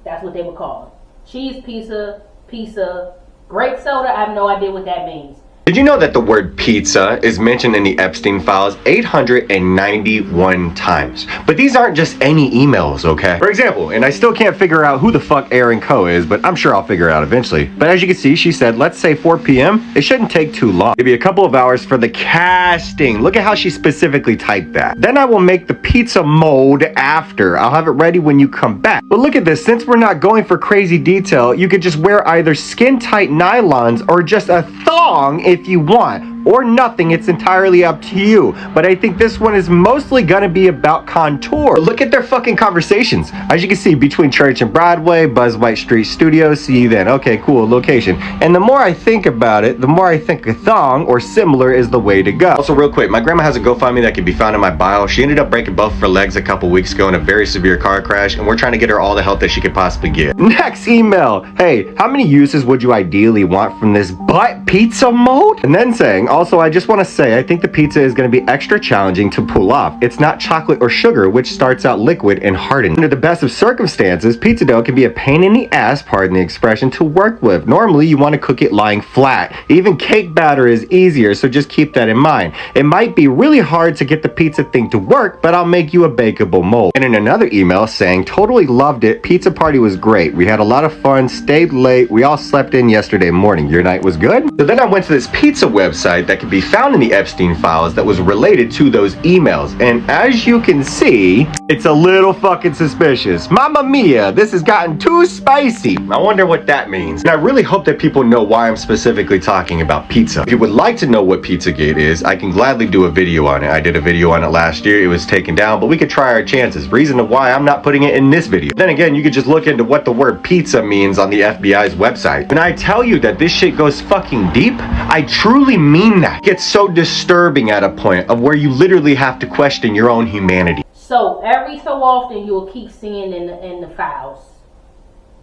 That's what they would call it. Cheese pizza, pizza, grape soda. I have no idea what that means. Did you know that the word pizza is mentioned in the Epstein Files 891 times? But these aren't just any emails, okay? For example, and I still can't figure out who the fuck Aaron Coe is, but I'm sure I'll figure it out eventually. But as you can see, she said, let's say 4 p.m. It shouldn't take too long. Maybe a couple of hours for the casting. Look at how she specifically typed that. Then I will make the pizza mold after. I'll have it ready when you come back. But look at this, since we're not going for crazy detail, you could just wear either skin-tight nylons or just a thong if you want, or nothing. It's entirely up to you. But I think this one is mostly gonna be about contour. Look at their fucking conversations. As you can see, between Church and Broadway, Buzz White Street Studios, see you then. Okay, cool, location. And the more I think about it, the more I think a thong or similar is the way to go. Also, real quick, my grandma has a GoFundMe that can be found in my bio. She ended up breaking both of her legs a couple weeks ago in a very severe car crash, and we're trying to get her all the help that she could possibly get. Next email. Hey, how many uses would you ideally want from this butt pizza mold? And then saying, also, I just want to say, I think the pizza is going to be extra challenging to pull off. It's not chocolate or sugar, which starts out liquid and hardens. Under the best of circumstances, pizza dough can be a pain in the ass, pardon the expression, to work with. Normally, you want to cook it lying flat. Even cake batter is easier, so just keep that in mind. It might be really hard to get the pizza thing to work, but I'll make you a bakeable mold. And in another email saying, totally loved it. Pizza party was great. We had a lot of fun, stayed late. We all slept in yesterday morning. Your night was good? So then I went to this pizza website that can be found in the Epstein Files that was related to those emails. And as you can see, it's a little fucking suspicious. Mamma mia, this has gotten too spicy. I wonder what that means. And I really hope that people know why I'm specifically talking about pizza. If you would like to know what Pizzagate is, I can gladly do a video on it. I did a video on it last year. It was taken down, but we could try our chances. Reason of why I'm not putting it in this video. Then again, you could just look into what the word pizza means on the FBI's website. When I tell you that this shit goes fucking deep, I truly mean that. It gets so disturbing at a point of where you literally have to question your own humanity. So every so often you'll keep seeing in the files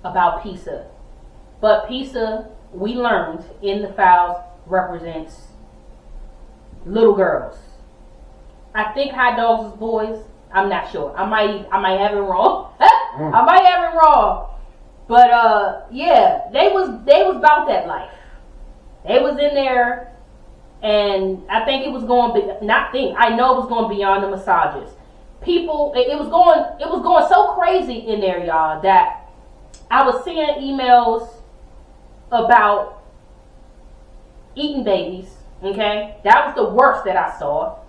about pizza. But pizza, we learned in the files, represents little girls. I think hot dogs is boys. I'm not sure. I might have it wrong. I might have it wrong. But yeah, they was about that life. They was in there, and I think it was going. I know it was going beyond the massages. People, it was going so crazy in there, y'all, that I was seeing emails about eating babies. Okay, that was the worst that I saw,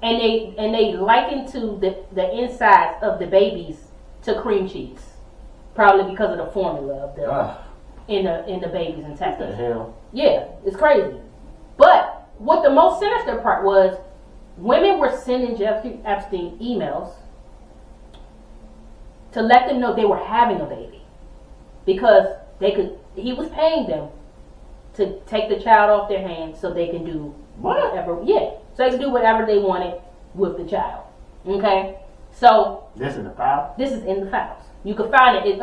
and they likened to the insides of the babies to cream cheese, probably because of the formula of the in the babies' intestines. What the hell? Yeah, it's crazy. But what the most sinister part was, women were sending Jeffrey Epstein emails to let them know they were having a baby, because he was paying them to take the child off their hands so they can do whatever. Yeah, so they can do whatever they wanted with the child. Okay, so this in the file. This is in the files. You can find it.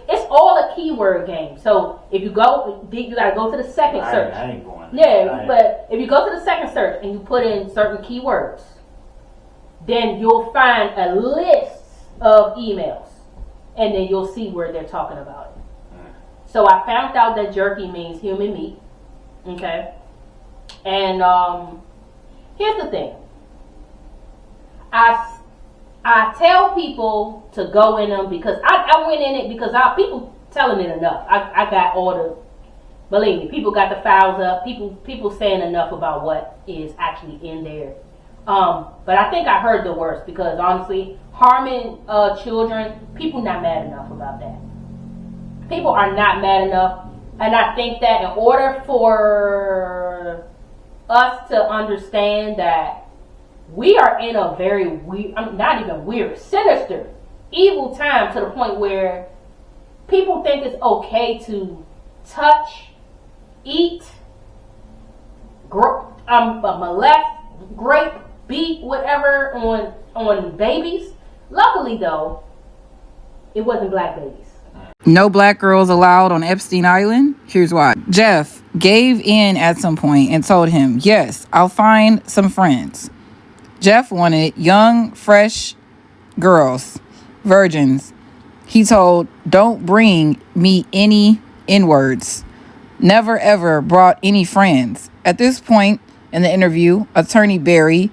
It's all a keyword game. So if you go, you gotta go to the second search. I ain't going. Yeah, but if you go to the second search and you put in certain keywords, then you'll find a list of emails, and then you'll see where they're talking about it. So I found out that jerky means human meat. Okay, and here's the thing. I tell people to go in them because I went in it because people telling it enough. I got all the, believe me, people got the files up. People saying enough about what is actually in there. But I think I heard the worst because honestly, harming children, people not mad enough about that. People are not mad enough. And I think that in order for us to understand that we are in a very weird, not even weird, sinister, evil time to the point where people think it's okay to touch, eat, molest, grape, beat, whatever on babies. Luckily though, it wasn't black babies. No black girls allowed on Epstein Island. Here's why. Jeff gave in at some point and told him, yes, I'll find some friends. Jeff wanted young, fresh girls, virgins. He told, don't bring me any N-words. Never ever brought any friends. At this point in the interview, attorney Barry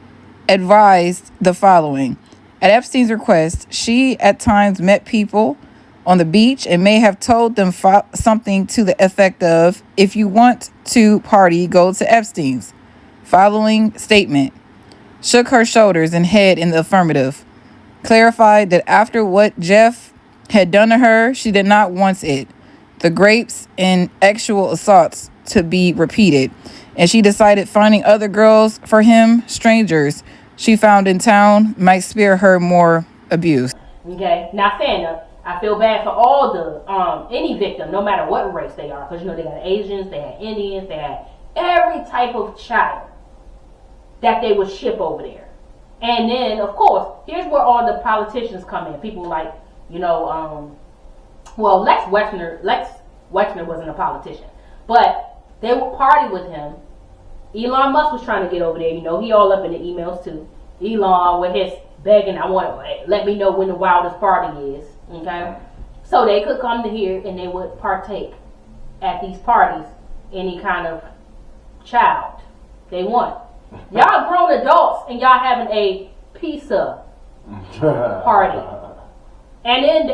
advised the following. At Epstein's request, she at times met people on the beach and may have told them something to the effect of, if you want to party, go to Epstein's. Following statement, shook her shoulders and head in the affirmative. Clarified that after what Jeff had done to her, she did not want it, the grapes and actual assaults, to be repeated. And she decided finding other girls for him, strangers she found in town, might spare her more abuse. Okay, now saying that, I feel bad for all the any victim, no matter what race they are, because they got Asians, they had Indians, they had every type of child that they would ship over there. And then, of course, here's where all the politicians come in. People like, well, Lex Wexner wasn't a politician, but they would party with him. Elon Musk was trying to get over there. He all up in the emails too. Elon with his begging, let me know when the wildest party is. Okay, so they could come to here and they would partake at these parties. Any kind of child they want. Y'all grown adults and y'all having a pizza party, and then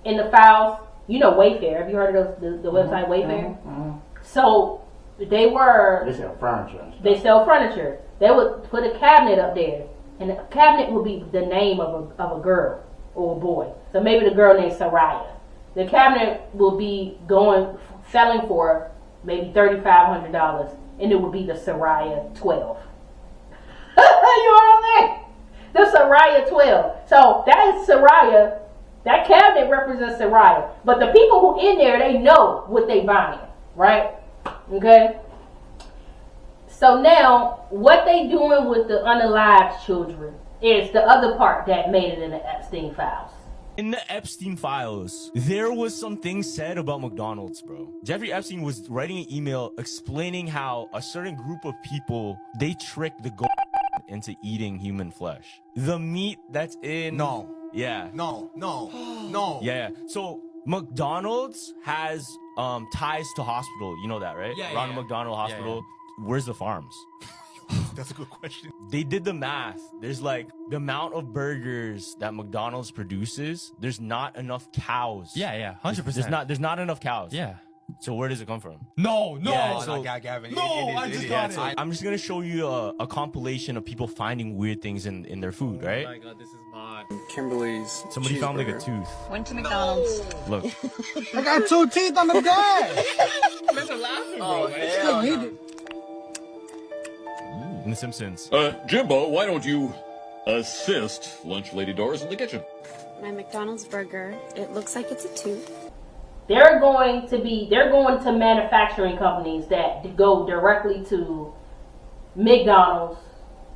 in the files, Wayfair. Have you heard of the website Wayfair? Mm-hmm. So they sell furniture. They sell furniture. They would put a cabinet up there, and the cabinet would be the name of a girl or a boy. So maybe the girl named Soraya. The cabinet will be selling for maybe $3,500, and it would be the Soraya 12. You know what I'm saying? The Soraya 12. So that is Soraya. That cabinet represents Soraya. But the people who in there, they know what they buying, right? Okay. So now, what they doing with the unalived children is the other part that made it in the Epstein Files. In the Epstein Files, there was some things said about McDonald's, bro. Jeffrey Epstein was writing an email explaining how a certain group of people, they tricked the goat into eating human flesh. The meat that's in... No. Yeah. No. Yeah. So McDonald's has ties to hospital. You know that, right? Yeah. Ronald McDonald Hospital. Yeah. Where's the farms? That's a good question. They did the math. There's like the amount of burgers that McDonald's produces. There's not enough cows. Yeah, 100%. There's not enough cows. Yeah. So where does it come from? No. Yeah, Gavin. I just got it. I'm just gonna show you a compilation of people finding weird things in their food, right? Oh my god, this is mine. Kimberly's. Somebody found like a tooth. Went to McDonald's. Look. I got 2 teeth on the bag. Mr. laughing, bro. In The Simpsons. Jimbo, why don't you assist lunch lady Doris in the kitchen? My McDonald's burger. It looks like it's a tooth. They're going to manufacturing companies that go directly to McDonald's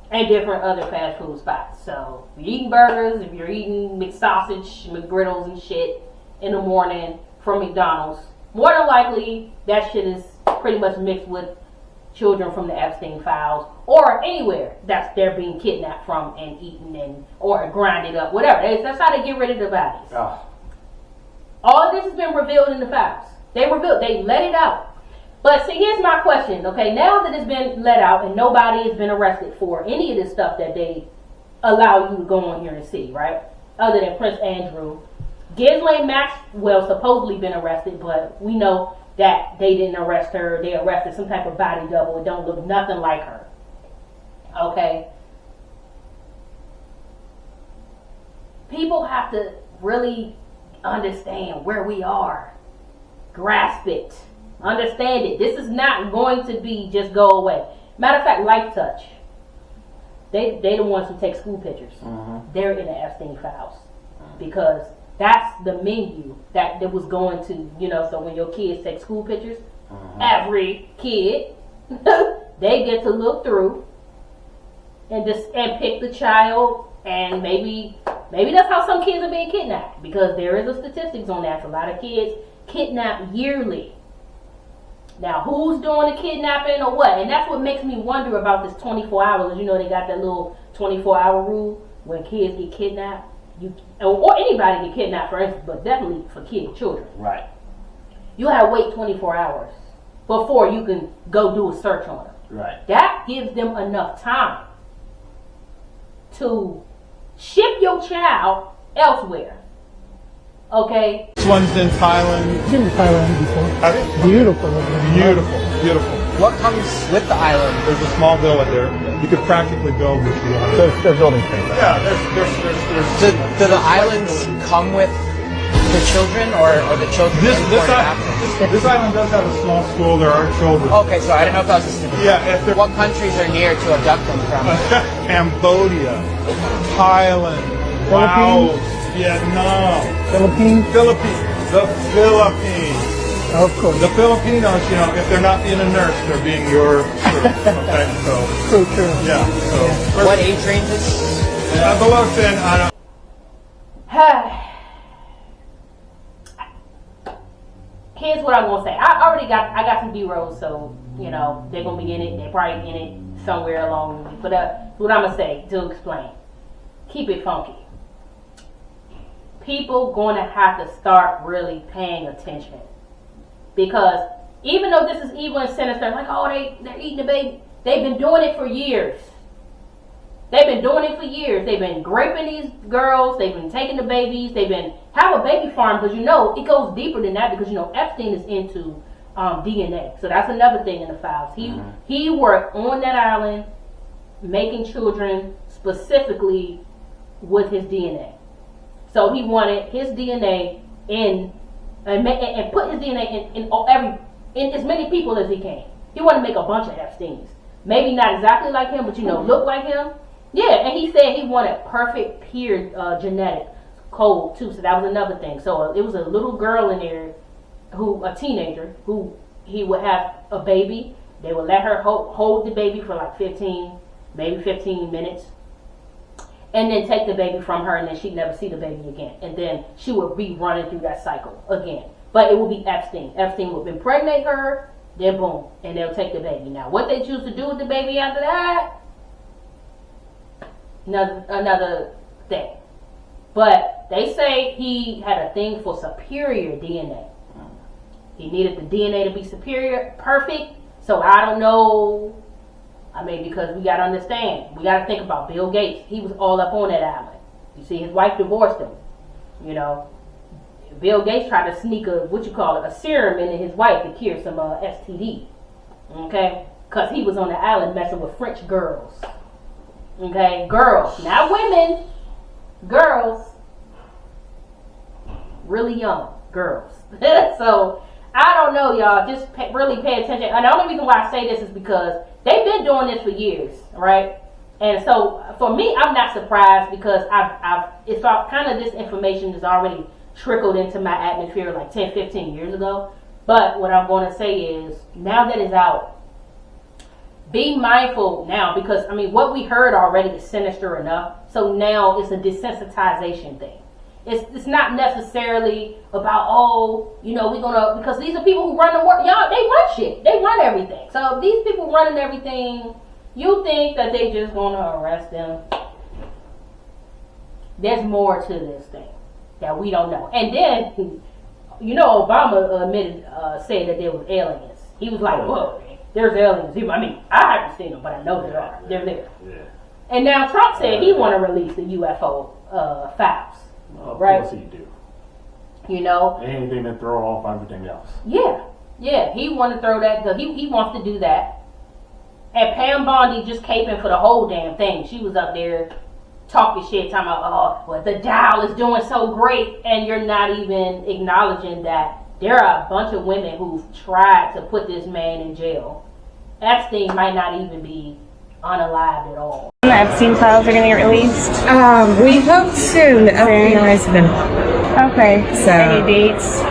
and different other fast food spots. So if you're eating burgers, if you're eating McSausage, McGriddles and shit in the morning from McDonald's, more than likely that shit is pretty much mixed with children from the Epstein Files or anywhere they're being kidnapped from and eaten or grinded up, whatever. That's how they get rid of the bodies. Oh. All of this has been revealed in the files. They let it out. But see, here's my question, okay? Now that it's been let out and nobody has been arrested for any of this stuff that they allow you to go on here and see, right? Other than Prince Andrew. Ghislaine Maxwell supposedly been arrested, but we know that they didn't arrest her. They arrested some type of body double. It don't look nothing like her. Okay? People have to really understand where we are. Grasp it. Understand it. This is not going to be just go away. Matter of fact, Life Touch. They the ones who take school pictures. They're in the Epstein Files. Because that's the menu that was going to, you know, so when your kids take school pictures, every kid, they get to look through and pick the child, and maybe that's how some kids are being kidnapped, because there is a statistics on that. A lot of kids kidnapped yearly. Now, who's doing the kidnapping or what? And that's what makes me wonder about this 24 hours. You know, they got that little 24-hour rule when kids get kidnapped. Or anybody get kidnapped, for instance, but definitely for children. Right. You have to wait 24 hours before you can go do a search on them. Right. That gives them enough time to ship your child elsewhere. Okay? This one's in Thailand. I've been to Thailand before. Beautiful. Beautiful. What comes with the island? There's a small villa there. You could practically build what you want. They're building things. Yeah, there's Do the islands come with the children, or the children? This island does have a small school. There are children. Okay, so I don't know if that was a specific. Yeah. What countries are near to abduct them from? Cambodia, Thailand, Laos, Vietnam, Philippines. The Philippines. Of course. The Filipinos, you know, if they're not being a nurse, they're being your crew. Okay, so. True. Yeah. So. What age ranges? Below 10, I don't. Here's what I'm gonna say. I got some B-rolls, so you know they're gonna be in it. They're probably in it somewhere along. But what I'm gonna say to explain, keep it funky. People gonna have to start really paying attention, because even though this is evil and sinister, like they're eating the baby, they've been doing it for years. They've been doing it for years. They've been raping these girls. They've been taking the babies. They've been have a baby farm, because you know it goes deeper than that, because you know Epstein is into DNA. So that's another thing in the files. He worked on that island making children specifically with his DNA. So he wanted his DNA in and put his DNA in as many people as he can. He wanted to make a bunch of Epsteins. Maybe not exactly like him, but you know, look like him. Yeah, and he said he wanted perfect pure genetic code too. So that was another thing. So it was a little girl in there, a teenager, who he would have a baby. They would let her hold the baby for like 15 minutes, and then take the baby from her, and then she'd never see the baby again. And then she would be running through that cycle again. But it would be Epstein. Epstein would impregnate her, then boom, and they'll take the baby. Now, what they choose to do with the baby after that, another thing. But they say he had a thing for superior DNA. He needed the DNA to be superior, perfect. So I don't know. I mean, because we got to understand. We got to think about Bill Gates. He was all up on that island. You see, his wife divorced him. You know, Bill Gates tried to sneak a serum into his wife to cure some STD. Okay? Because he was on the island messing with French girls. Okay? Girls. Not women. Girls. Really young girls. So, I don't know, y'all. Just really pay attention. And the only reason why I say this is because they've been doing this for years, right? And so, for me, I'm not surprised, because it's all kind of this information is already trickled into my atmosphere like 10, 15 years ago. But what I'm going to say is, now that it's out, be mindful now, because, I mean, what we heard already is sinister enough. So now it's a desensitization thing. It's not necessarily about, because these are people who run the world. Y'all, they run shit. They run everything. So if these people running everything, you think that they just going to arrest them. There's more to this thing that we don't know. And then, Obama said that there was aliens. He was like, whoa, there's aliens. I mean, I haven't seen them, but I know there are. They're there. Yeah. And now Trump said he want to release the UFO files. Of right? course he do. You know? Anything to throw off everything else. Yeah. Yeah, he want to throw that. He wants to do that. And Pam Bondi just caping for the whole damn thing. She was up there talking shit, talking about, oh, well, the Dow is doing so great, and you're not even acknowledging that there are a bunch of women who've tried to put this man in jail. Epstein might not even be unalived at all. The Epstein Files are going to get released? We hope soon. The FBI's been. Okay. So. Any dates?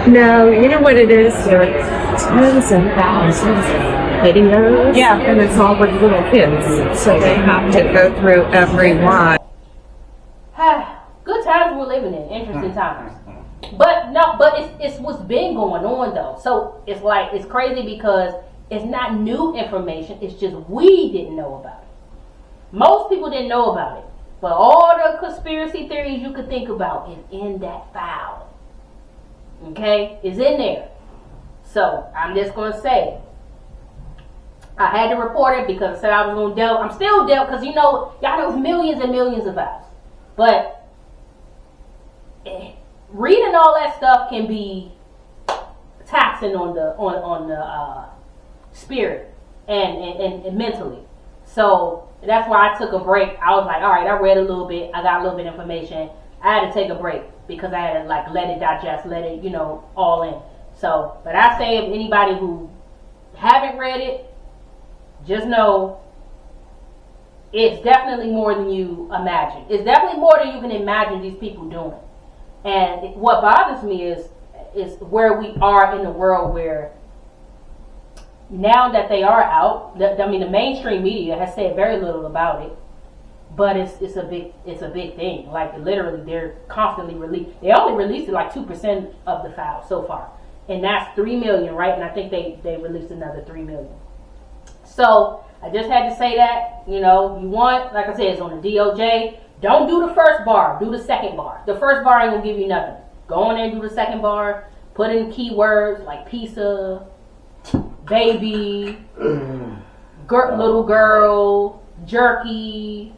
No, you know what it is? There are tons and thousands of videos. Yeah. And it's all with little kids. So they have to go through every one. Good times we're living in. Interesting times. But it's what's been going on though. So it's like, it's crazy because it's not new information. It's just we didn't know about it. Most people didn't know about it. But all the conspiracy theories you could think about is in that file. Okay? It's in there. So I'm just going to say, I had to report it because I said I was going to delve. I'm still delve because y'all know millions and millions of files. But reading all that stuff can be taxing on the spirit and mentally. So that's why I took a break. I was like, all right, I read a little bit. I got a little bit of information. I had to take a break because I had to like let it digest, let it, all in. So, but I say if anybody who haven't read it, just know it's definitely more than you imagine. It's definitely more than you can imagine these people doing. And what bothers me is where we are in the world where now that they are out, the mainstream media has said very little about it, but it's a big thing. Like literally, they're constantly they only released like 2% of the files so far, and that's 3 million, right? And I think they released another 3 million. So I just had to say that, you want, like I said, it's on the DOJ. Don't do the first bar, do the second bar. The first bar ain't gonna give you nothing. Go in there and do the second bar. Put in keywords like pizza, baby, little girl, jerky,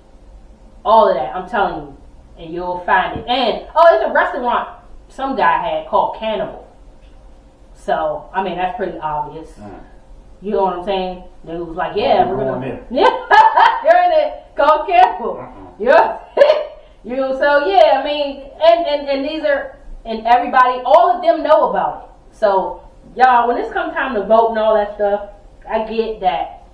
all of that. I'm telling you, and you'll find it. And it's a restaurant some guy had called Cannibal. So I mean that's pretty obvious. You know what I'm saying? They was like, yeah, we're gonna. Yeah, you're in it called Cannibal. Yeah. So yeah, I mean, and these are, and everybody, all of them know about it. So y'all, when it's come time to vote and all that stuff, I get that.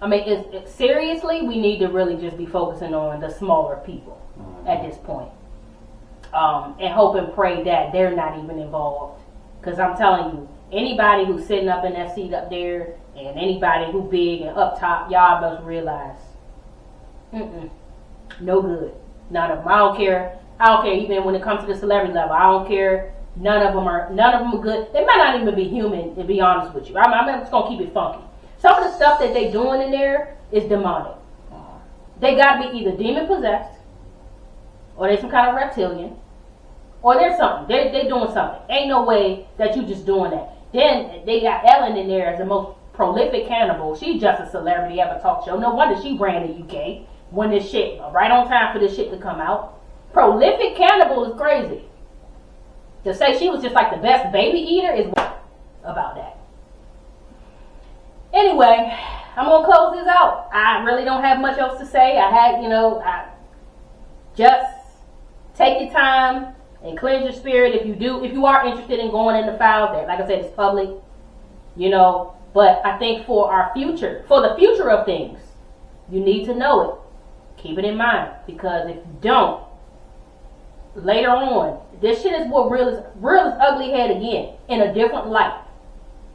I mean, seriously, we need to really just be focusing on the smaller people at this point, and hope and pray that they're not even involved. Because I'm telling you, anybody who's sitting up in that seat up there, and anybody who big and up top, y'all must realize, no good. None of them. I don't care. Even when it comes to the celebrity level, I don't care. None of them are good. They might not even be human, to be honest with you. I'm just gonna keep it funky. Some of the stuff that they doing in there is demonic. They gotta be either demon possessed, or they some kind of reptilian, or there's something. They doing something. Ain't no way that you just doing that. Then they got Ellen in there as the most prolific cannibal. She's just a celebrity at a talk show. No wonder she ran the UK when this shit, right on time for this shit to come out. Prolific cannibal is crazy. To say she was just like the best baby eater is about that. Anyway, I'm gonna close this out. I really don't have much else to say. I just take your time and cleanse your spirit if you are interested in going in the files. That, like I said, it's public, but I think for the future of things, you need to know it. Keep it in mind, because if you don't, later on, this shit is what real is ugly head again in a different light.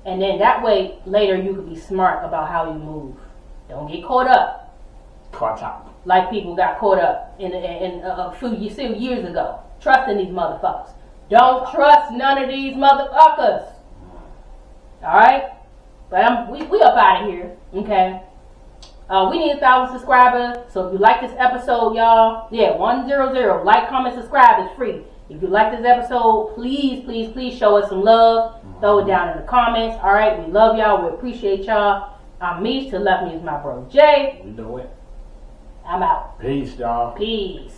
And then that way, later you could be smart about how you move. Don't get caught up. Like people got caught up in a few years ago. Trusting these motherfuckers. Don't trust none of these motherfuckers. Alright? But we up out of here. Okay? We need 1,000 subscribers. So if you like this episode, y'all, 100. Like, comment, subscribe. It's free. If you like this episode, please show us some love. Throw it down in the comments. All right, we love y'all. We appreciate y'all. I'm Meesh. To left me is my bro Jay. We know it. I'm out. Peace, y'all. Peace.